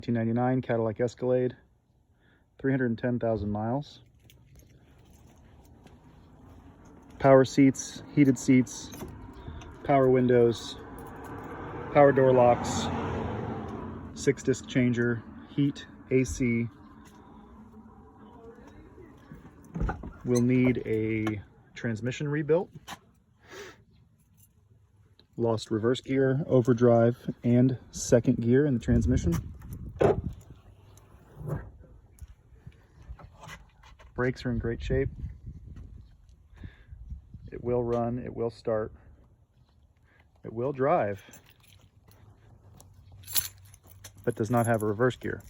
1999 Cadillac Escalade, 310,000 miles. Power seats, heated seats, power windows, power door locks, 6-disc changer, heat, AC. We'll need a transmission rebuilt. Lost reverse gear, overdrive, and second gear in the transmission. Brakes are in great shape. It will run, it will start, it will drive, but does not have a reverse gear.